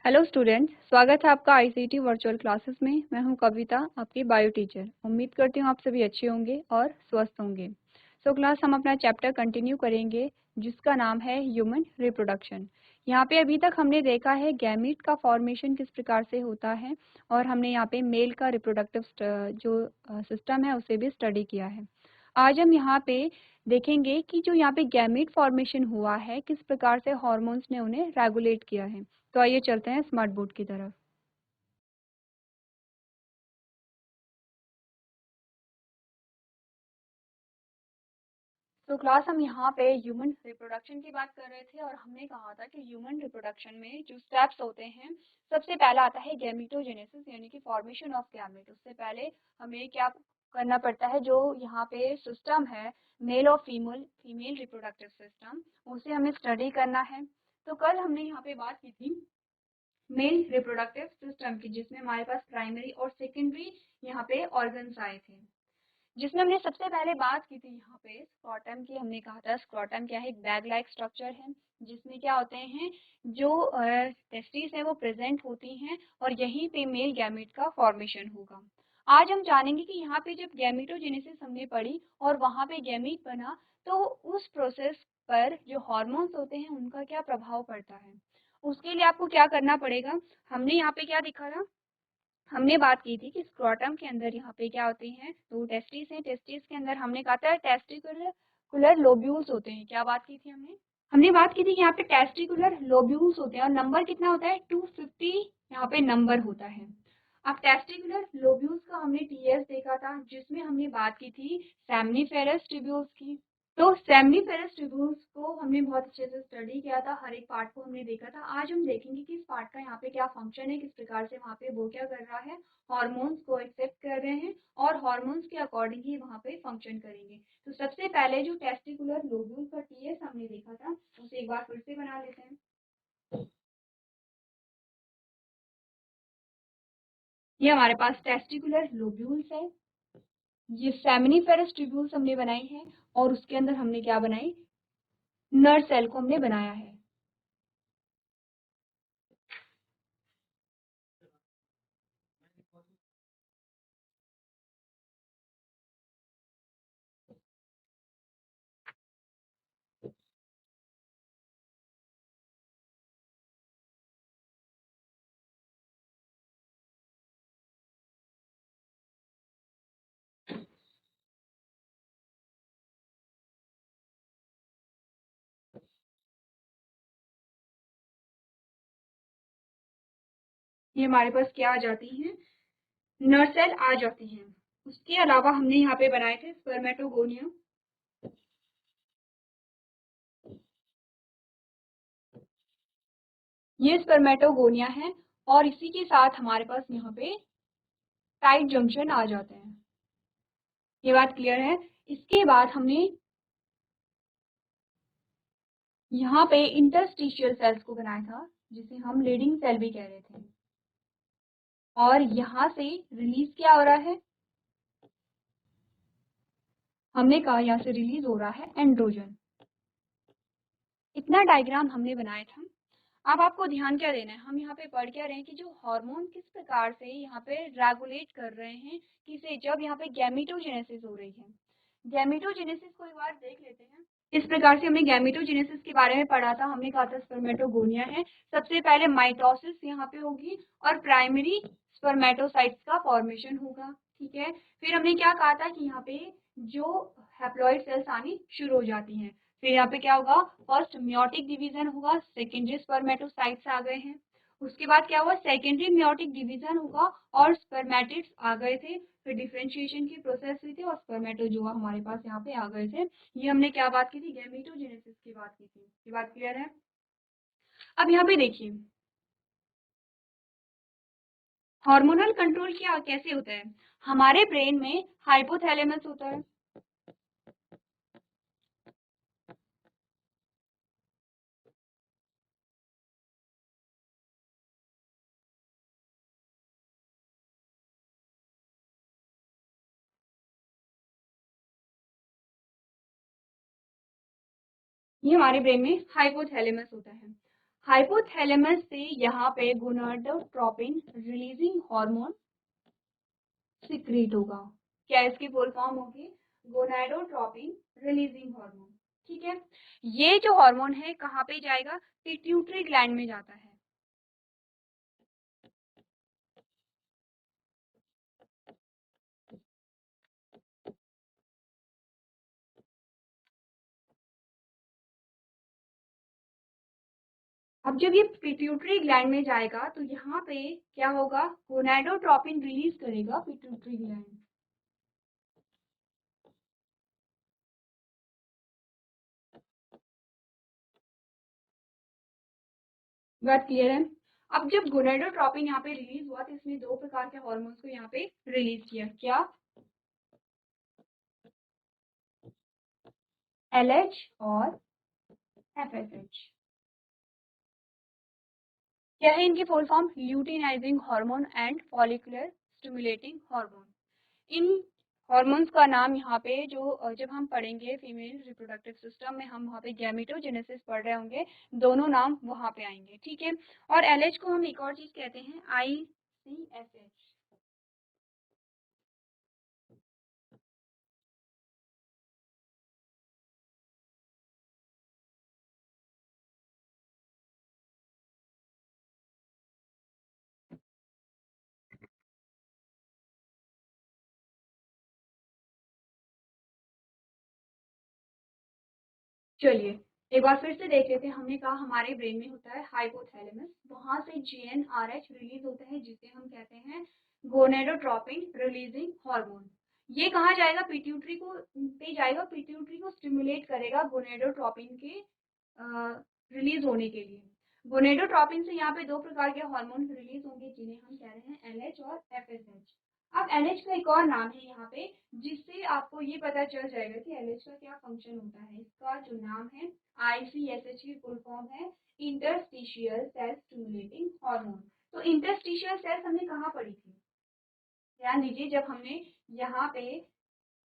Hello students, स्वागत है आपका आईसीटी वर्चुअल क्लासेस में। मैं हूं कविता, आपकी बायो टीचर। उम्मीद करती हूं आप सभी अच्छे होंगे और स्वस्थ होंगे। क्लास हम अपना चैप्टर कंटिन्यू करेंगे जिसका नाम है ह्यूमन रिप्रोडक्शन। यहाँ पे अभी तक हमने देखा है गैमीट का फॉर्मेशन किस प्रकार से होता है और हमने यहाँ पे मेल का रिप्रोडक्टिव जो सिस्टम है उसे भी स्टडी किया है। आज हम यहाँ पे देखेंगे कि जो यहाँ पे गैमीट फॉर्मेशन हुआ है किस प्रकार से हॉर्मोन्स ने उन्हें रेगुलेट किया है। तो आइए चलते हैं स्मार्ट बोर्ड की तरफ। क्लास हम यहाँ पे ह्यूमन रिप्रोडक्शन की बात कर रहे थे और हमने कहा था कि ह्यूमन रिप्रोडक्शन में जो स्टेप्स होते हैं, सबसे पहला आता है गैमीटोजेनेसिस यानी कि फॉर्मेशन ऑफ गैमेट। उससे पहले हमें क्या करना पड़ता है, जो यहाँ पे सिस्टम है मेल और फीमेल रिप्रोडक्टिव सिस्टम, उसे हमें स्टडी करना है। तो कल हमने यहाँ पे बात की थी मेल रिप्रोडक्टिव सिस्टम की, जिसमें हमारे पास प्राइमरी और सेकेंडरी यहाँ पे ऑर्गन्स आए थे, जिसमें हमने सबसे पहले बात की थी यहाँ पे स्क्रॉटम की। हमने कहा था स्क्रॉटम क्या है, एक बैग लाइक स्ट्रक्चर है जिसमें क्या होते हैं, जो टेस्टिस है वो प्रेजेंट होती हैं और यहीं पे मेल गैमेट का फॉर्मेशन होगा। आज हम जानेंगे कि यहाँ पे जब गैमेटोजेनेसिस हमने पढ़ी और वहाँ पे गैमेट बना, तो उस प्रोसेस पर जो हॉर्मोन्स होते हैं उनका क्या प्रभाव पड़ता है। उसके लिए आपको क्या करना पड़ेगा, हमने यहाँ पे क्या देखा था, हमने बात की थी कि स्क्रोटम के अंदर यहाँ पे क्या होते हैं, तो टेस्टिस हैं। टेस्टिस के अंदर हमने कहा था टेस्टिकुलर लोब्यूल्स होते हैं। क्या बात की थी हमने बात की थी कि यहाँ पे टेस्टिकुलर लोब्यूल्स होते हैं और नंबर कितना होता है, 250 यहाँ पे नंबर होता है। अब टेस्टिकुलर लोब्यूल्स का हमने टीएस देखा था, जिसमें हमने बात की थी सेमनीफेरस ट्यूब्यूल्स की। तो सेमनीफेरस ट्यूब्यूल्स को हमने बहुत अच्छे से स्टडी किया था, हर एक पार्ट को हमने देखा था। आज हम देखेंगे कि इस पार्ट का यहाँ पे क्या फंक्शन है, किस प्रकार से वहाँ पे वो क्या कर रहा है, हॉर्मोन्स को एक्सेप्ट कर रहे हैं और हॉर्मोन्स के अकॉर्डिंग ही वहाँ पे फंक्शन करेंगे। तो सबसे पहले जो टेस्टिकुलर लोब्यूल का टीएस हमने देखा था, उसे एक बार फिर से बना लेते हैं। ये हमारे पास टेस्टिकुलर लोब्यूल्स है, ये सेमिनिफेरस ट्यूब्यूल्स हमने बनाई हैं और उसके अंदर हमने क्या बनाई, नर्व सेल को हमने बनाया है। ये हमारे पास क्या आ जाती हैं, नर्व सेल आ जाती हैं। उसके अलावा हमने यहाँ पे बनाए थे स्पर्मेटोगोनिया। ये स्पर्मेटोगोनिया है और इसी के साथ हमारे पास यहाँ पे टाइट जंक्शन आ जाते हैं। ये बात क्लियर है। इसके बाद हमने यहाँ पे इंटरस्टिशियल सेल्स को बनाया था, जिसे हम लीडिंग सेल भी कह रहे थे। और यहाँ से रिलीज क्या हो रहा है, हमने कहा यहाँ से रिलीज हो रहा है एंड्रोजन। इतना डायग्राम हमने बनाया था। अब आपको ध्यान क्या देना है, हम यहाँ पे पढ़ क्या रहे हैं कि जो हार्मोन किस प्रकार से यहाँ पे रेगुलेट कर रहे हैं, किसे, जब यहाँ पे गैमेटोजेनेसिस हो रही है। गैमेटोजेनेसिस को एक बार देख लेते हैं। इस प्रकार से हमने गैमेटोजेनेसिस के बारे में पढ़ा था। हमने कहा था स्पर्मेटोगोनिया है, सबसे पहले माइटोसिस यहाँ पे होगी और प्राइमरी स्पर्मेटोसाइट्स का फॉर्मेशन होगा। ठीक है, फिर हमने क्या कहा था कि यहाँ पे जो हैप्लॉइड सेल्स आनी शुरू हो जाती हैं। फिर यहाँ पे क्या होगा, फर्स्ट मियोटिक डिवीजन होगा, सेकेंडरी स्पर्मेटोसाइट्स आ गए हैं। उसके बाद क्या हुआ, सेकेंडरी मियोटिक डिवीजन होगा और स्पर्मेटिड्स आ गए थे। फिर डिफरेंशिएशन की प्रोसेस हुई थी और स्पर्मेटोजोआ हमारे पास यहाँ पे आ गए थे। ये हमने क्या बात की थी, गैमेटोजेनेसिस की बात की थी। ये बात क्लियर है। अब यहाँ पे देखिए हार्मोनल कंट्रोल क्या कैसे होता है। हमारे ब्रेन में हाइपोथैलेमस होता है, ये हमारे ब्रेन में हाइपोथैलेमस होता है। हाइपोथैलेमस से यहाँ पे गोनाडोट्रोपिन रिलीजिंग हार्मोन सिक्रीट होगा। क्या इसकी फुल फॉर्म होगी? Gonadotropin releasing hormone. ठीक है, ये जो हार्मोन है कहाँ पे जाएगा? पिट्यूटरी ग्लैंड में जाता है। अब जब ये पिट्यूटरी ग्लैंड में जाएगा तो यहाँ पे क्या होगा? गोनाडोट्रोपिन रिलीज करेगा पिट्यूटरी ग्लैंड। बात क्लियर है? अब जब गोनाडोट्रोपिन यहाँ पे रिलीज हुआ तो इसने दो प्रकार के हार्मोन्स को यहाँ पे रिलीज किया। क्या? LH और FSH। क्या है इनकी full form? Luteinizing hormone and follicular stimulating hormone. In hormones का नाम यहाँ पे जो जब हम पढ़ेंगे फीमेल रिप्रोडक्टिव सिस्टम में, हम वहाँ पे गैमेटोजेनेसिस पढ़ रहे होंगे, दोनों नाम वहाँ पे आएंगे। ठीक है, और LH को हम एक और चीज कहते हैं, ICSH। चलिए एक बार फिर से देख लेते हैं। हमने कहा हमारे ब्रेन में होता है हाइपोथैलेमस, वहां से GnRH रिलीज होता है जिसे हम कहते हैं गोनेडोट्रोपिन रिलीजिंग हार्मोन। ये कहाँ जाएगा? पिट्यूटरी को पे जाएगा, पिट्यूटरी को स्टिमुलेट करेगा गोनेडोट्रोपिन के रिलीज होने के लिए। गोनेडोट्रोपिन से यहाँ पे दो प्रकार के हार्मोन रिलीज होंगे जिन्हें हम कह रहे हैं LH और FSH। अब LH का एक और नाम है यहाँ पे, जिससे आपको ये पता चल जाएगा कि LH का क्या फंक्शन होता है। इसका जो नाम है ICSH की फुल फॉर्म है इंटरस्टिशियल सेल स्टिमुलेटिंग हार्मोन। तो इंटरस्टिशियल सेल्स हमने कहाँ पढ़ी थी? ध्यान दीजिए, जब हमने यहाँ पे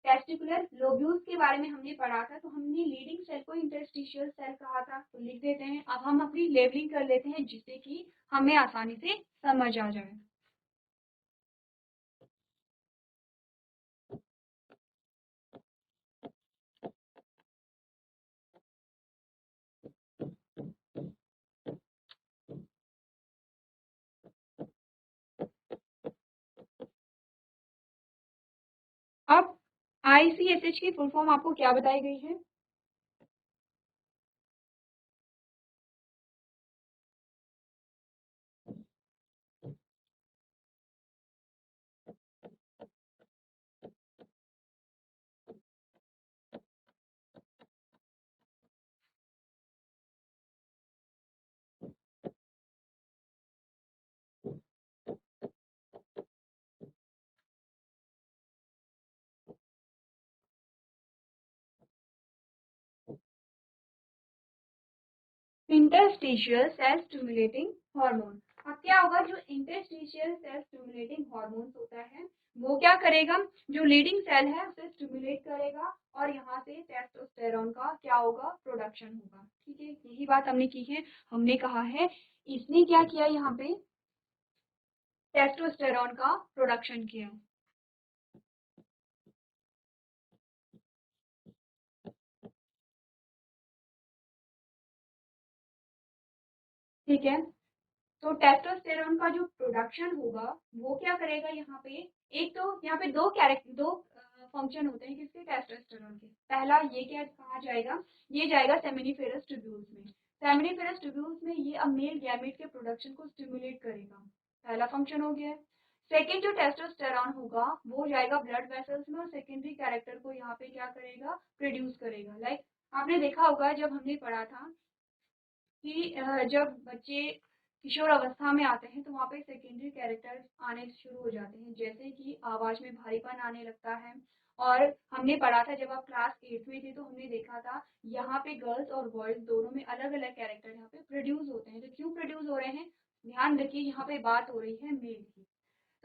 टेस्टिकुलर लोब्यूल्स के बारे में हमने पढ़ा था तो हमने लीडिंग सेल को इंटरस्टिशियल सेल कहा था। तो लिख देते हैं। अब हम अपनी लेबलिंग कर लेते हैं जिससे कि हमें आसानी से समझ आ जाए। अब ICSH की फुल फॉर्म आपको क्या बताई गई है? Interstitial cell stimulating hormone. अब क्या होगा? जो इंटरस्टिशियल सेल स्टिमुलेटिंग हार्मोन होता है वो क्या करेगा? जो लीडिंग सेल है उसे स्टिमुलेट करेगा और यहाँ से टेस्टोस्टेरोन का क्या होगा? प्रोडक्शन होगा। ठीक है, यही बात हमने की है। हमने कहा है इसने क्या किया? यहाँ पे टेस्टोस्टेरोन का प्रोडक्शन किया। ठीक है, तो टेस्टोस्टेरोन का जो प्रोडक्शन होगा वो क्या करेगा? यहाँ पे एक तो यहाँ पे दो फंक्शन होते हैं किसके? टेस्टोस्टेरोन के। पहला ये क्या कहा जाएगा? ये जाएगा सेमिनिफेरस ट्यूब्यूल्स में। सेमिनिफेरस ट्यूब्यूल्स में ये अब मेल गैमेट के प्रोडक्शन को स्टिमुलेट करेगा। पहला फंक्शन हो गया। सेकेंड जो टेस्टोस्टेरोन होगा वो जाएगा ब्लड वेसल्स में और सेकेंडरी कैरेक्टर को यहाँ पे क्या करेगा? प्रोड्यूस करेगा। लाइक आपने देखा होगा जब हमने पढ़ा था कि जब बच्चे किशोर अवस्था में आते हैं तो वहाँ पे सेकेंडरी कैरेक्टर्स आने शुरू हो जाते हैं, जैसे कि आवाज में भारीपन आने लगता है। और हमने पढ़ा था जब आप क्लास 8 में थे तो हमने देखा था यहाँ पे गर्ल्स और बॉयज दोनों में अलग अलग कैरेक्टर यहाँ पे प्रोड्यूस होते हैं। तो क्यों प्रोड्यूस हो रहे हैं? ध्यान रखिए, यहाँ पे बात हो रही है मेल की।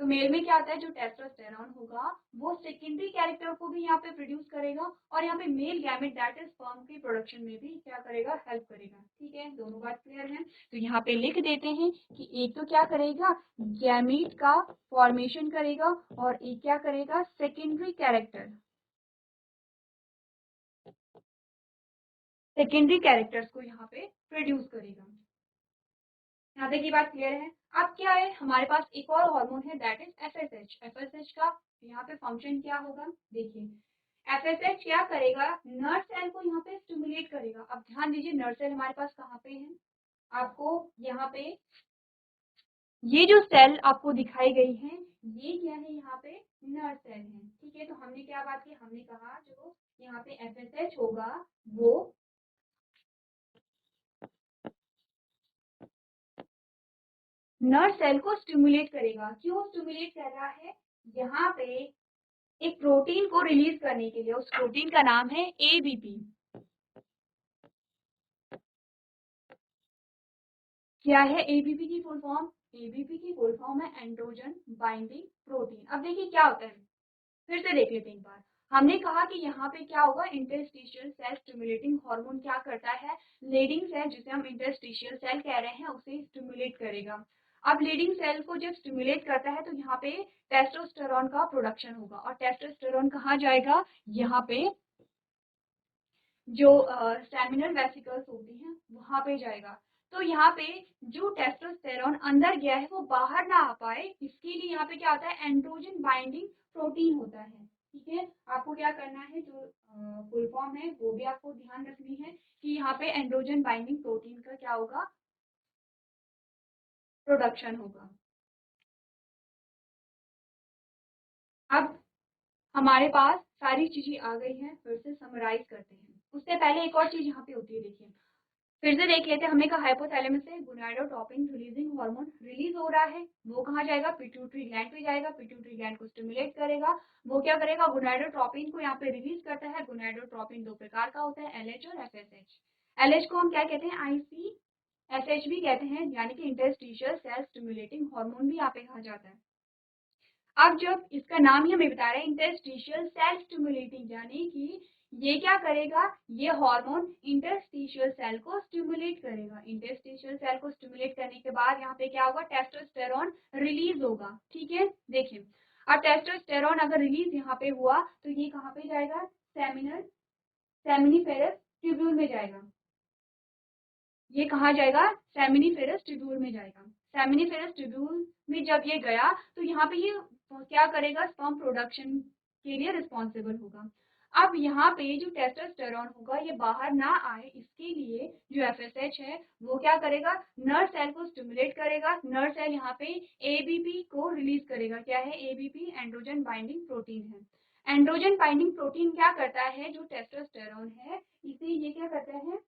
तो मेल में क्या आता है, जो टेस्टोस्टेरोन होगा वो सेकेंडरी कैरेक्टर को भी यहाँ पे प्रोड्यूस करेगा और यहाँ पे male gamete that is sperm की प्रोडक्शन में भी क्या करेगा, हेल्प करेगा। ठीक है, दोनों बात क्लियर है। तो यहाँ पे लिख देते हैं कि एक तो क्या करेगा, गैमेट का फॉर्मेशन करेगा और एक क्या करेगा, सेकेंडरी कैरेक्टर, सेकेंडरी कैरेक्टर्स को यहाँ पे प्रोड्यूस करेगा। यहाँ तक की बात क्लियर है। अब क्या है, हमारे पास एक और हार्मोन है दैट इज एफएसएच। एफएसएच का यहाँ पे फंक्शन क्या होगा, देखिए एफएसएच क्या करेगा, नर्व सेल को यहाँ पे स्टिमुलेट करेगा। अब ध्यान दीजिए, नर्व सेल हमारे पास कहाँ पे है, आपको यहाँ पे ये जो सेल आपको दिखाई गई है ये क्या है, यहाँ पे नर्व सेल है। ठीक है, तो हमने क्या बात की, हमने कहा जो यहाँ पे एफएसएच होगा वो नर्व सेल को स्टिमुलेट करेगा। क्यों स्टिमुलेट कर रहा है, यहाँ पे एक प्रोटीन को रिलीज करने के लिए, उस प्रोटीन का नाम है एबीपी। क्या है एबीपी की फुल फॉर्म, एबीपी की फुल फॉर्म है एंड्रोजन बाइंडिंग प्रोटीन। अब देखिए क्या होता है, फिर से देख लेते हैं एक बार। हमने कहा कि यहाँ पे क्या होगा, इंटरस्टिशियल सेल स्टिमुलेटिंग हार्मोन क्या करता है, लीडिंग सेल जिसे हम इंटरस्टिशियल सेल कह रहे हैं उसे स्टिमुलेट करेगा। अब लीडिंग सेल को जब स्टिमुलेट करता है तो यहाँ पे टेस्टोस्टेरोन का प्रोडक्शन होगा और टेस्टोस्टेरोन कहाँ जाएगा, यहाँ पे जो सेमिनल वेसिकल्स होती हैं वहां पे जाएगा। तो यहाँ पे जो टेस्टोस्टेरोन अंदर गया है वो बाहर ना आ पाए, इसके लिए यहाँ पे क्या होता है, एंड्रोजन बाइंडिंग प्रोटीन होता है। ठीक है, आपको क्या करना है, जो फुल फॉर्म है वो भी आपको ध्यान रखनी है कि यहाँ पे एंड्रोजन बाइंडिंग प्रोटीन का क्या होगा, प्रोडक्शन होगा। अब हमारे पास सारी चीजें आ गई हैं, फिर से समराइज करते हैं। उससे पहले एक और चीज यहाँ पे होती है, देखिए फिर से देख लेते हैं। हमने कहा हाइपोथैलेमस से गोनाडोट्रोपिन रिलीजिंग हार्मोन रिलीज हो रहा है, वो कहाँ जाएगा, पिट्यूटरी ग्लैंड पे जाएगा। पिट्यूटरी ग्लैंड को स्टिमुलेट करेगा, वो क्या करेगा, गोनाडोट्रोपिन को यहाँ पे रिलीज करता है। गोनाडोट्रोपिन दो प्रकार का होता है, एलएच और एफएसएच। एलएच को हम क्या कहते हैं, आईसीएसएच भी कहते हैं, यानी कि इंटरस्टिशियल सेल स्टिमुलेटिंग हार्मोन भी यहाँ पे कहा जाता है। अब जब इसका नाम ही हमें बता रहा है इंटरस्टिशियल सेल स्टिमुलेटिंग, यानी कि ये क्या करेगा, ये हार्मोन इंटरस्टिशियल सेल को स्टिमुलेट करेगा। इंटरस्टिशियल सेल को स्टिमुलेट करने के बाद यहाँ पे क्या होगा, टेस्टोस्टेरोन रिलीज होगा। ठीक है, देखिए अब टेस्टोस्टेरोन अगर रिलीज यहाँ पे हुआ तो ये कहाँ पे जाएगा, सेमिनिफेरस ट्यूब्यूल में जाएगा। ये कहाँ जाएगा, सेमिनिफेरस ट्यूब्यूल में जाएगा। सेमिनिफेरस ट्यूब्यूल में जब ये गया तो यहाँ पे ये क्या करेगा, स्पर्म प्रोडक्शन के लिए रिस्पॉन्सिबल होगा। अब यहाँ पे जो टेस्टोस्टेरोन होगा ये बाहर ना आए, इसके लिए जो एफएसएच है वो क्या करेगा, नर्व सेल को स्टिमुलेट करेगा। नर्व सेल यहाँ पे एबीपी को रिलीज करेगा। क्या है, एबीपी एंड्रोजन बाइंडिंग प्रोटीन है। एंड्रोजन बाइंडिंग प्रोटीन क्या करता है, जो टेस्टोस्टेरोन है इसे ये क्या करता है,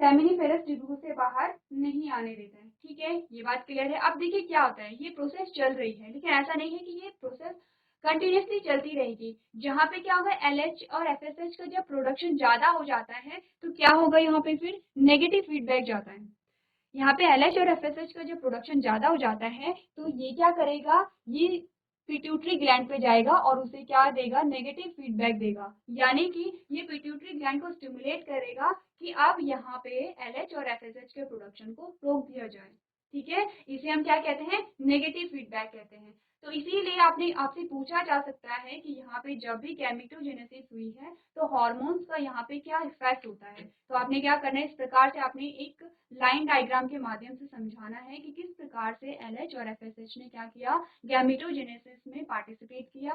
सेमिनिफेरस ट्यूब्यूल से बाहर नहीं आने देता है। ठीक है, ये बात क्लियर है। अब देखिए क्या होता है, ये प्रोसेस चल रही है, लेकिन ऐसा नहीं है कि ये प्रोसेस कंटिन्यूसली चलती रहेगी। जहाँ पे क्या होगा, एलएच और एफएसएच का जब प्रोडक्शन ज्यादा हो जाता है तो क्या होगा, यहाँ पे फिर नेगेटिव फीडबैक जाता है। यहाँ पे एलएच और एफएसएच का जब प्रोडक्शन ज्यादा हो जाता है तो ये क्या करेगा, ये पिट्यूटरी ग्लैंड पे जाएगा और उसे क्या देगा, नेगेटिव फीडबैक देगा। यानी कि ये पिट्यूटरी ग्लैंड को स्टिमुलेट करेगा कि अब यहाँ पे एलएच और एफएसएच के प्रोडक्शन को रोक दिया जाए। ठीक है, इसे हम क्या कहते हैं, नेगेटिव फीडबैक कहते हैं। तो इसीलिए आपने आपसे पूछा जा सकता है कि यहाँ पे जब भी गैमेटोजेनेसिस हुई है तो हार्मोन्स का यहाँ पे क्या इफेक्ट होता है। तो आपने क्या करना है, इस प्रकार से आपने एक लाइन डायग्राम के माध्यम से समझाना है कि किस प्रकार से एलएच और एफएसएच ने क्या किया, गैमेटोजेनेसिस में पार्टिसिपेट किया।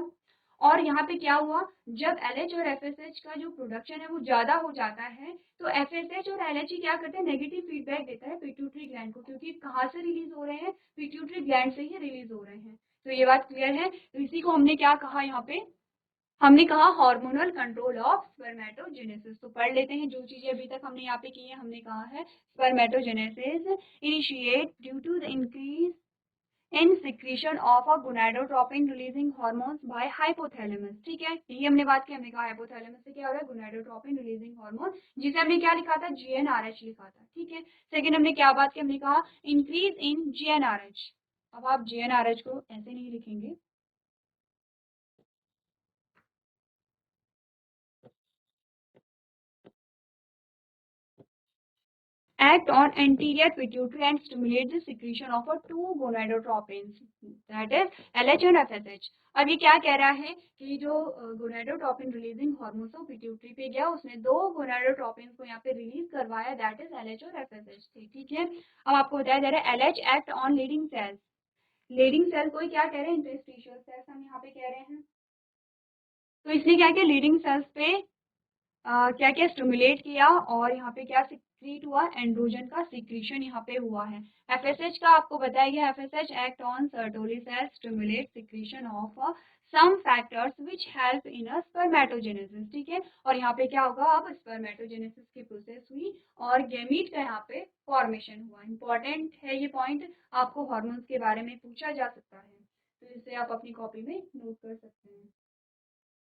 और यहाँ पे क्या हुआ, जब एलएच और एफएसएच का जो प्रोडक्शन है वो ज्यादा हो जाता है तो एफएसएच और एलएच क्या करते हैं, नेगेटिव फीडबैक देता है पिट्यूटरी ग्लैंड को, क्योंकि कहाँ से रिलीज हो रहे हैं, पिट्यूटरी ग्लैंड से ही रिलीज हो रहे हैं। तो ये बात क्लियर है। तो इसी को हमने क्या कहा, यहाँ पे हमने कहा हार्मोनल कंट्रोल ऑफ स्पर्मेटोजेनेसिस। तो पढ़ लेते हैं जो चीजें अभी तक हमने यहाँ पे की है। हमने कहा है spermatogenesis initiate due to the increase in secretion of a gonadotropin releasing hormones by hypothalamus. ठीक है, यही हमने बात की। हमने कहा हाइपोथैलेमस से क्या हो रहा है, गोनाडोट्रोपिन रिलीजिंग हार्मोन, जिसे हमने क्या लिखा था, जीएनआरएच लिखा था। ठीक है, सेकंड हमने क्या बात की, हमने कहा इंक्रीज इन जीएनआरएच। अब आप GnRH को ऐसे नहीं लिखेंगे, act on anterior pituitary and stimulate the secretion of a two gonadotropins, that is LH and FSH. अब ये क्या कह रहा है कि जो गोनाडोट्रोपिन रिलीजिंग हार्मोन है पिट्यूटरी पे गया, उसने दो गोनाडोट्रोपिन को यहाँ पे रिलीज करवाया, दैट इज LH और FSH। ठीक है, अब आपको बताया जा रहा है LH act on leading cells. Leading cell को क्या कह रहे हैं, इंटरस्टिशियल सेल्स हम यहाँ पे कह रहे हैं। तो इसने क्या किया, लीडिंग सेल्स पे क्या क्या स्टिमुलेट किया और यहाँ पे क्या सिक्रीट हुआ, एंड्रोजन का सिक्रीशन यहाँ पे हुआ है। FSH का आपको बताया गया, FSH act on Sertoli cells stimulate secretion of some factors which help in spermatogenesis. ठीक है, और यहाँ पे क्या होगा, अब स्पर्मेटोजेनेसिस की प्रोसेस हुई और गैमीट का यहाँ पे फॉर्मेशन हुआ। इंपॉर्टेंट है ये पॉइंट, आपको हार्मोन्स के बारे में पूछा जा सकता है, तो इसे आप अपनी कॉपी में नोट कर सकते हैं।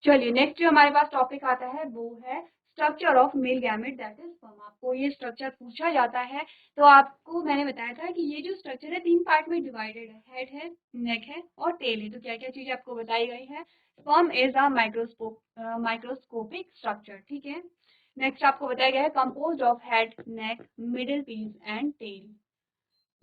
चलिए नेक्स्ट जो हमारे पास टॉपिक आता है वो है structure of male gamete, that is sperm. आपको ये स्ट्रक्चर पूछा जाता है, तो आपको मैंने बताया था कि ये जो स्ट्रक्चर है 3 पार्ट में डिवाइडेड है, हेड है, नेक है और टेल है। तो क्या क्या चीजें आपको बताई गई है, sperm is a microscopic structure. ठीक है, नेक्स्ट आपको बताया गया है composed of head, neck, middle piece and tail.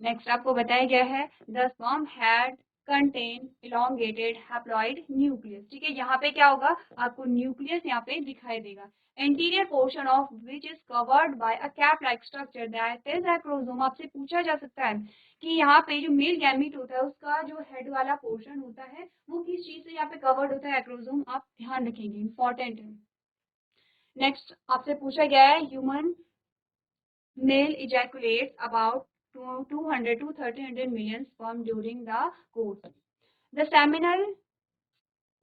Next आपको बताया गया है the sperm head contain elongated haploid nucleus. ठीक है, यहाँ पे क्या होगा, आपको न्यूक्लियस यहाँ पे दिखाई देगा। Anterior portion of which is covered by a cap like structure that is acrosome. आपसे पूछा जा सकता है कि यहाँ पे जो मेल गैमीट होता है उसका जो हेड वाला पोर्शन होता है वो किस चीज से यहाँ पे कवर्ड होता है, एक्रोसोम। आप ध्यान रखेंगे, इंपॉर्टेंट है। नेक्स्ट आपसे पूछा गया है human male ejaculates about 200 to 300 million sperm during the course. The seminal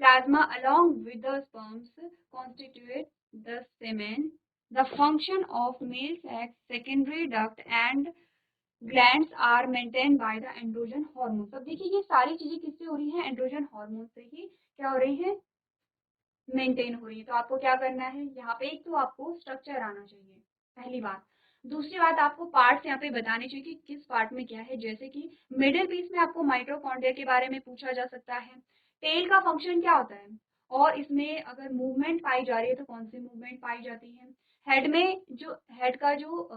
plasma along with the sperms constitute the semen. The function of male sex, secondary duct and glands are maintained by the androgen hormones। अब देखिए ये सारी चीजें किससे हो रही हैं, androgen hormone से ही क्या हो रही है, मेंटेन हो रही है। तो आपको क्या करना है, यहाँ पे एक तो आपको स्ट्रक्चर आना चाहिए, पहली बात। दूसरी बात, आपको पार्ट्स यहाँ पे बताने चाहिए कि किस पार्ट में क्या है, जैसे कि मिडिल पीस में आपको माइटोकॉन्ड्रिया के बारे में पूछा जा सकता है। टेल का फंक्शन क्या होता है, और इसमें अगर मूवमेंट पाई जा रही है तो कौन सी मूवमेंट पाई जाती है। हेड में जो हेड का जो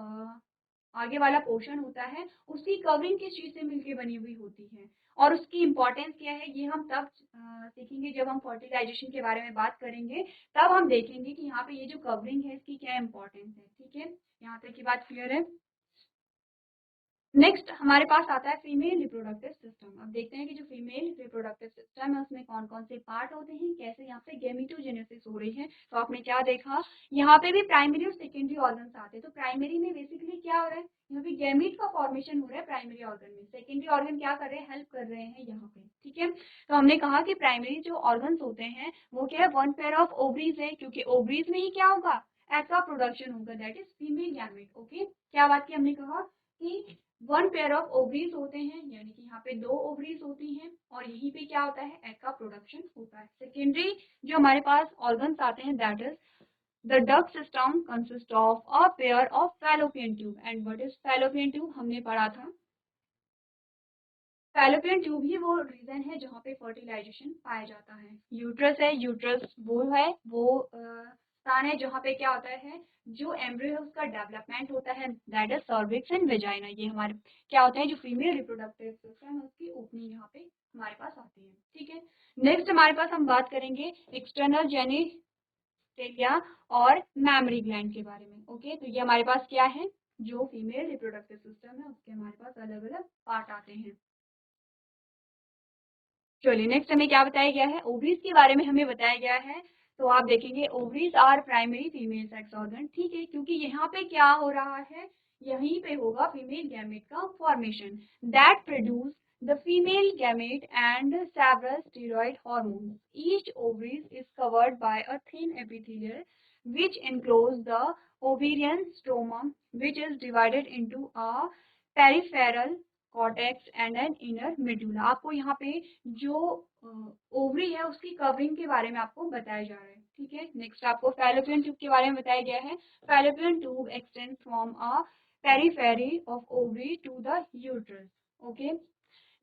आगे वाला पोर्शन होता है उसकी कवरिंग किस चीज से मिलके बनी हुई होती है, और उसकी इम्पोर्टेंस क्या है, ये हम तब सीखेंगे जब हम फर्टिलाइजेशन के बारे में बात करेंगे। तब हम देखेंगे कि यहाँ पे ये जो कवरिंग है इसकी क्या इम्पोर्टेंस है। ठीक है, यहाँ तक की बात क्लियर है। नेक्स्ट हमारे पास आता है फीमेल रिप्रोडक्टिव सिस्टम। अब देखते हैं कि जो फीमेल रिप्रोडक्टिव सिस्टम है उसमें कौन कौन से पार्ट होते हैं, कैसे यहाँ पे गैमेटोजेनेसिस हो रही है। तो आपने क्या देखा, यहाँ पे भी प्राइमरी और सेकेंडरी ऑर्गन्स आते हैं। तो प्राइमरी में बेसिकली क्या हो रहा है, यहाँ पे गैमीट का फॉर्मेशन हो रहा है प्राइमरी ऑर्गन में, सेकेंडरी ऑर्गन क्या कर रहे हैं, हेल्प कर रहे हैं यहाँ पे। ठीक है, तो हमने कहा कि प्राइमरी जो ऑर्गन्स होते हैं वो क्या है, वन पेयर ऑफ ओवरीज है, क्योंकि ओवरीज में ही क्या होगा, एग का प्रोडक्शन होगा, that is female gamete. Okay, क्या बात की हमने कहा कि वन पेयर ऑफ ओवरीज होते हैं, यानी कि यहाँ पे 2 ओवरीज होती हैं और यहीं पे क्या होता है, एग का प्रोडक्शन होता है। सेकेंडरी जो हमारे पास ऑर्गन्स आते हैं that is the duct system consist of a pair of fallopian tube. And what is fallopian tube, हमने पढ़ा था, फैलोपियन ट्यूब ही वो रीजन है जहाँ पे फर्टिलाइजेशन पाया जाता है। यूट्रस है, यूट्रस वो है वो स्थान है जहाँ पे क्या होता है, जो एम्ब्रियो है उसका डेवलपमेंट होता है, that is cervix and vagina. ये हमारे क्या होता है, जो फीमेल रिप्रोडक्टिव सिस्टम है उसकी ओपनिंग यहाँ पे हमारे पास आती है। ठीक है, नेक्स्ट हमारे पास हम बात करेंगे एक्सटर्नल जेनिटेलिया और मैमरी ग्लैंड के बारे में। ओके, तो ये हमारे पास क्या है, जो फीमेल रिप्रोडक्टिव सिस्टम है उसके हमारे पास अलग अलग पार्ट आते हैं। चलिए नेक्स्ट हमें क्या बताया गया है, ओवरीज के बारे में हमें बताया गया है। तो आप देखेंगे ovaries are primary female sex organ. ठीक है, क्योंकि यहाँ पे क्या हो रहा है, यहीं पे होगा फीमेल गैमेट का formation that produce the female gamete and several steroid hormones. Each ovaries is covered by a thin epithelial which enclose the ovarian stroma, which is divided into a peripheral cortex and an inner medulla. आपको यहाँ पे जो ovary है उसकी covering के बारे में आपको बताया जा रहा है। ठीक है, नेक्स्ट आपको फैलोपियन ट्यूब के बारे में बताया गया है। Fallopian tube extend from a periphery of ovary to the uterus. Okay,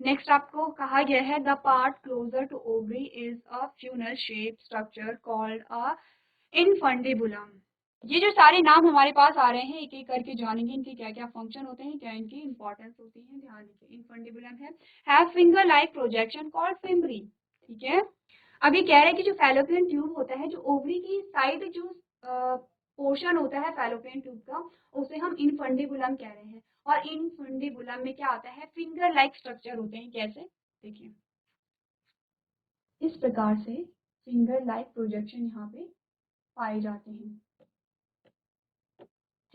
next आपको कहा गया है the part closer to ovary is a funnel shape structure called a infundibulum. ये जो सारे नाम हमारे पास आ रहे हैं एक एक करके जानेंगे इनके क्या क्या फंक्शन होते हैं, क्या इनकी इंपॉर्टेंस होती है। ध्यान दीजिए, इनफंडिबुलम है, have finger like projection called fimbriae. ठीक है, अब ये कह रहे हैं कि जो फैलोपियन ट्यूब होता है, जो ओवरी की साइड जो पोर्शन होता है फैलोपियन ट्यूब का, उसे हम इनफंडिबुलम कह रहे हैं। और इनफंडिबुलम में क्या आता है, फिंगर लाइक स्ट्रक्चर होते हैं। कैसे, देखिए इस प्रकार से फिंगर लाइक प्रोजेक्शन यहाँ पे पाए जाते हैं।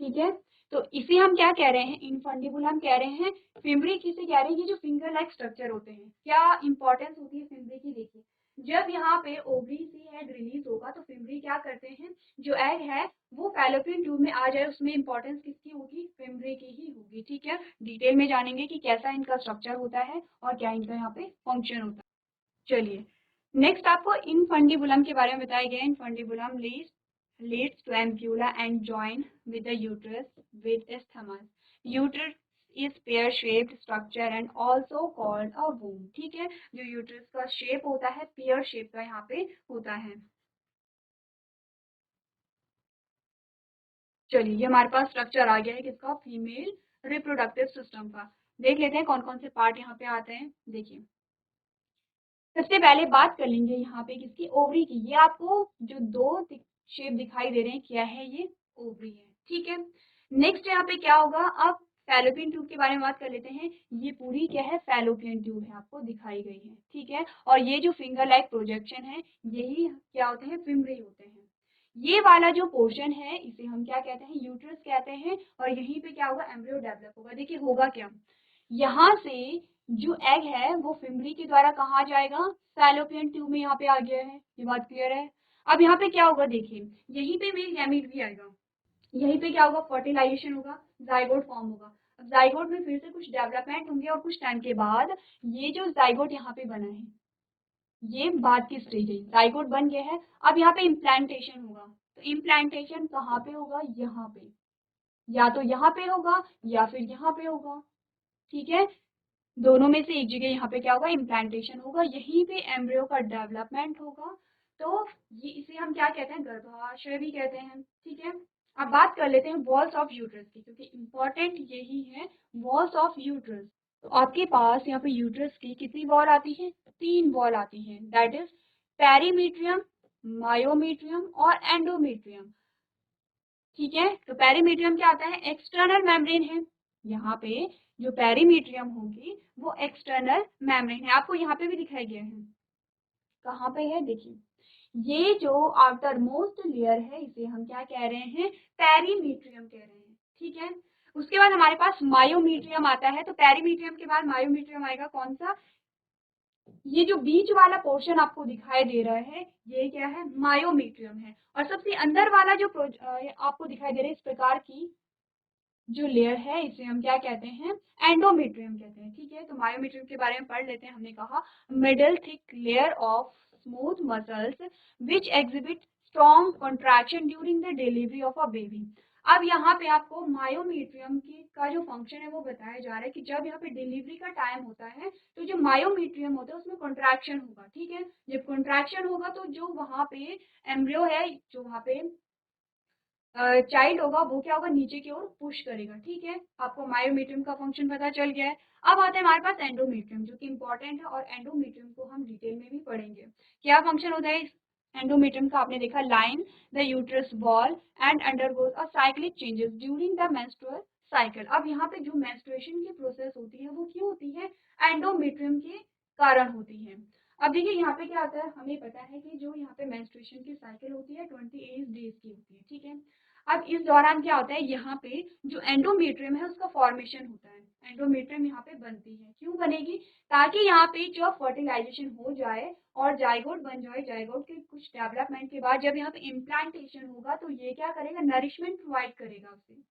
ठीक है, तो इसे हम क्या कह रहे हैं, इनफंडिबुलम कह रहे हैं। फिम्बरी किसे कह रहे हैं, ये जो फिंगर लाइक स्ट्रक्चर होते हैं। क्या इंपॉर्टेंस होती है फिम्बरी की, देखिए जब यहाँ पे ओवरी से एग रिलीज होगा तो फिम्बरी क्या करते हैं, जो एग है वो फैलोपियन ट्यूब में आ जाए, उसमें इंपॉर्टेंस किसकी होगी, फिम्बरी की ही होगी। ठीक है, डिटेल में जानेंगे कि कैसा इनका स्ट्रक्चर होता है और क्या इनका यहाँ पे फंक्शन होता है। चलिए, नेक्स्ट आपको इनफंडिबुलम के बारे में बताया गया है। Infundibulum leads to ampulla and join with the uterus with isthmus. Uterus is pear-shaped structure and also called a womb. ठीक है, जो यूट्रस का शेप होता है पेयर शेप का यहाँ पे होता है। चलिए, ये हमारे पास स्ट्रक्चर आ गया है किसका, फीमेल रिप्रोडक्टिव सिस्टम का। देख लेते हैं कौन कौन से पार्ट यहाँ पे आते हैं। देखिए, सबसे पहले बात कर लेंगे यहाँ पे किसकी, ओवरी की। ये आपको जो दो शेप दिखाई दे रहे हैं, क्या है ये, ओवरी है। ठीक है, नेक्स्ट यहाँ पे क्या होगा, अब फैलोपियन ट्यूब के बारे में बात कर लेते हैं। ये पूरी क्या है, फैलोपियन ट्यूब है, आपको दिखाई गई है। ठीक है, और ये जो फिंगर लाइक प्रोजेक्शन है, यही क्या होते हैं, फिम्बरी होते हैं। ये वाला जो पोर्शन है इसे हम क्या कहते हैं, यूट्रस कहते हैं। और यहीं पे क्या होगा, एम्ब्रियो डेवलप होगा। देखिए होगा क्या, यहाँ से जो एग है वो फिम्बरी के द्वारा कहाँ जाएगा, फैलोपियन ट्यूब में यहाँ पे आ गया है। ये बात क्लियर है। अब यहाँ पे क्या होगा, देखिए यहीं पे मेल गैमीट भी आएगा। यहीं पे क्या होगा, फर्टिलाइजेशन होगा, जाइगोट फॉर्म होगा। अब जाइगोट में फिर से कुछ डेवलपमेंट होंगे और कुछ टाइम के बाद ये जो जाइगोट यहाँ पे बना है, ये बाद की स्टेज है, जाइगोट बन गया है। अब यहाँ पे इम्प्लांटेशन होगा। तो इम्प्लांटेशन कहाँ पे होगा, यहाँ पे, या तो यहाँ पे होगा या फिर यहाँ पे होगा। ठीक है, दोनों में से एक जगह यहाँ पे क्या होगा, इम्प्लांटेशन होगा, यहीं पे एम्ब्रियो का डेवलपमेंट होगा। तो ये इसे हम क्या कहते हैं, गर्भाशय भी कहते हैं। ठीक है, अब बात कर लेते हैं वॉल्स ऑफ यूट्रस की, क्योंकि इम्पोर्टेंट यही है, वॉल्स ऑफ यूट्रस। तो आपके पास यहाँ पे यूट्रस की कितनी वॉल आती है, 3 वॉल आती है, दैट इज पेरीमीट्रियम, मायोमीट्रियम और एंडोमीट्रियम। ठीक है, तो पेरीमीट्रियम क्या आता है, एक्सटर्नल मेम्ब्रेन है। यहाँ पे जो पेरीमीट्रियम होगी वो एक्सटर्नल मेम्ब्रेन है, आपको यहाँ पे भी दिखाई गया है। कहाँ पे है, देखिए ये जो आउटर मोस्ट लेयर है इसे हम क्या कह रहे हैं, पेरीमीट्रियम कह रहे हैं। ठीक है, उसके बाद हमारे पास मायोमीट्रियम आता है। तो पेरीमीट्रियम के बाद मायोमीट्रियम आएगा, कौन सा, ये जो बीच वाला पोर्शन आपको दिखाई दे रहा है ये क्या है, मायोमीट्रियम है। और सबसे अंदर वाला जो आपको दिखाई दे रहा है इस प्रकार की जो लेयर है इसे हम क्या कहते हैं, एंडोमेट्रियम कहते हैं। ठीक है, तो मायोमेट्रियम के बारे में पढ़ लेते हैं। हमने कहा middle thick layer of smooth muscles which exhibit strong contraction during the delivery of a baby. अब यहाँ पे आपको मायोमेट्रियम की का जो फंक्शन है वो बताया जा रहा है कि जब यहाँ पे डिलीवरी का टाइम होता है तो जो मायोमेट्रियम होता है उसमें कॉन्ट्रैक्शन होगा। ठीक है, जब कॉन्ट्रैक्शन होगा तो जो वहाँ पे एम्ब्रियो है, जो वहाँ पे चाइल्ड होगा वो क्या होगा, नीचे की ओर पुश करेगा। ठीक है, आपको मायोमेट्रियम का फंक्शन पता चल गया है। अब आता है हमारे पास एंडोमेट्रियम, जो कि इंपॉर्टेंट है और एंडोमेट्रियम को हम डिटेल में भी पढ़ेंगे। क्या फंक्शन होता है इस एंडोमेट्रियम का, आपने देखा, line the uterus ball and undergoes a cyclic changes during the menstrual cycle. अब यहाँ पे जो मेंस्ट्रुएशन की प्रोसेस होती है वो क्यों होती है, एंडोमेट्रियम के कारण होती है। अब देखिए यहाँ पे क्या आता है, हमें पता है कि जो यहाँ पे मेंस्ट्रुएशन की साइकिल होती है 28 डेज की होती है। ठीक है, अब इस दौरान क्या होता है, यहाँ पे जो एंडोमेट्रियम है उसका फॉर्मेशन होता है। एंडोमेट्रियम यहाँ पे बनती है, क्यों बनेगी, ताकि यहाँ पे जो फर्टिलाइजेशन हो जाए और जाइगोट बन जाए। जाइगोट के कुछ डेवलपमेंट के बाद जब यहाँ पे इम्प्लांटेशन होगा तो ये क्या करेगा, नरिशमेंट प्रोवाइड करेगा उसे।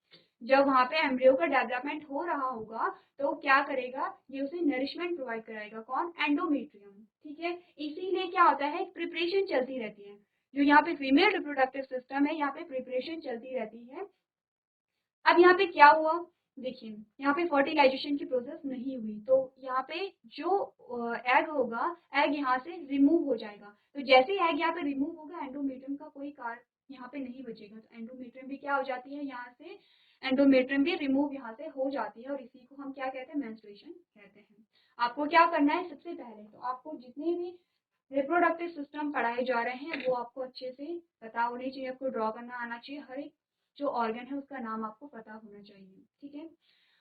जब वहाँ पे एम्ब्रियो का डेवलपमेंट हो रहा होगा तो क्या करेगा, ये उसे नरिशमेंट प्रोवाइड कराएगा, कौन, एंडोमेट्रियम। ठीक है, इसीलिए क्या होता है, प्रिपरेशन चलती रहती है। जो यहाँ पे फीमेल रिप्रोडक्टिव सिस्टम है यहाँ पे प्रिपरेशन चलती रहती है। अब यहाँ पे क्या हुआ, देखिए, यहाँ पे फर्टिलाइजेशन की प्रोसेस नहीं हुई, तो यहाँ पे जो एग होगा, एग यहाँ से रिमूव हो जाएगा। तो जैसे ही एग यहाँ पे रिमूव होगा, एंडोमेट्रियम का कोई कार्य यहाँ पे नहीं बचेगा। तो एंडोमेट्रियम भी क्या हो जाती है, यहाँ से एंडोमेट्रियम भी रिमूव यहाँ से हो जाती है, और इसी को हम क्या कहते हैं, मेंस्ट्रुएशन कहते हैं। आपको क्या करना है, सबसे पहले तो आपको जितने भी रिप्रोडक्टिव सिस्टम पढ़ाए जा रहे हैं वो आपको अच्छे से पता होने चाहिए, आपको ड्रॉ करना आना चाहिए, हर एक जो ऑर्गन है उसका नाम आपको पता होना चाहिए, ठीक है।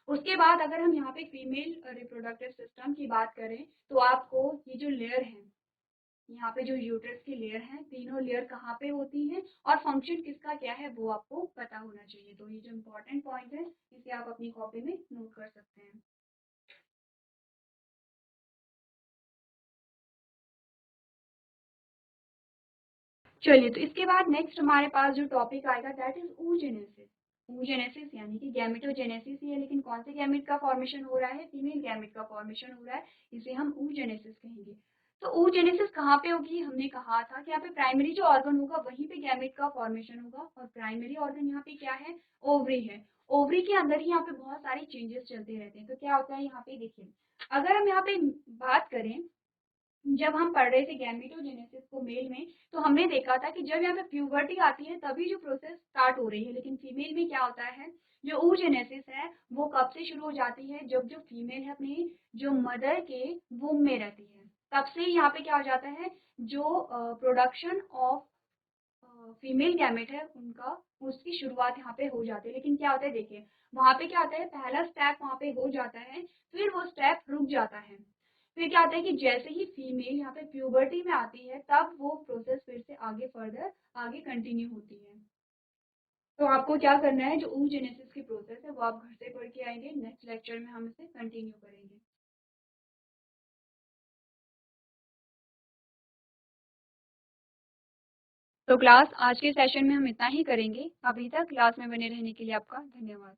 उसके बाद अगर हम यहाँ पे फीमेल रिप्रोडक्टिव सिस्टम की बात करें, तो आपको ये जो लेयर है, यहाँ पे जो यूट्रस की लेयर है, तीनों लेयर कहाँ पे होती हैं और फंक्शन किसका क्या है वो आपको पता होना चाहिए। तो ये जो इम्पोर्टेंट पॉइंट है इसे आप अपनी कॉपी में नोट कर सकते हैं। चलिए, तो इसके बाद नेक्स्ट हमारे पास जो टॉपिक आएगा दैट इज oogenesis। oogenesis यानी कि गैमेटोजेनेसिस ही है, लेकिन कौन से गैमेट का फॉर्मेशन हो रहा है, फीमेल गैमेट का फॉर्मेशन हो रहा है, इसे हम oogenesis कहेंगे। तो oogenesis कहाँ पे होगी, हमने कहा था कि यहाँ पे प्राइमरी जो ऑर्गन होगा वहीं पे गैमेट का फॉर्मेशन होगा, और प्राइमरी ऑर्गन यहाँ पे क्या है, ओवरी है। ओवरी के अंदर ही यहाँ पे बहुत सारे चेंजेस चलते रहते हैं। तो क्या होता है यहाँ पे, देखिए अगर हम यहाँ पे बात करें, जब हम पढ़ रहे थे गैमेटोजेनेसिस को मेल में, तो हमने देखा था कि जब यहाँ पे प्यूबर्टी आती है तभी जो प्रोसेस स्टार्ट हो रही है, लेकिन फीमेल में क्या होता है, जो oogenesis है वो कब से शुरू हो जाती है, जब जो फीमेल है अपनी जो मदर के वूम में रहती है, तब से ही यहाँ पे क्या हो जाता है, जो प्रोडक्शन ऑफ फीमेल गैमेट है उनका, उसकी शुरुआत यहाँ पे हो जाती है। लेकिन क्या होता है, देखिए वहाँ पे क्या होता है, पहला स्टेप वहाँ पे हो जाता है, फिर वो स्टेप रुक जाता है। फिर क्या होता है कि जैसे ही फीमेल यहाँ पे प्यूबर्टी में आती है तब वो प्रोसेस फिर से आगे फर्दर आगे कंटिन्यू होती है। तो आपको क्या करना है, जो oogenesis की प्रोसेस है वो आप घर से पढ़ के आएंगे, नेक्स्ट लेक्चर में हम इसे कंटिन्यू करेंगे। तो क्लास आज के सेशन में हम इतना ही करेंगे। अभी तक क्लास में बने रहने के लिए आपका धन्यवाद।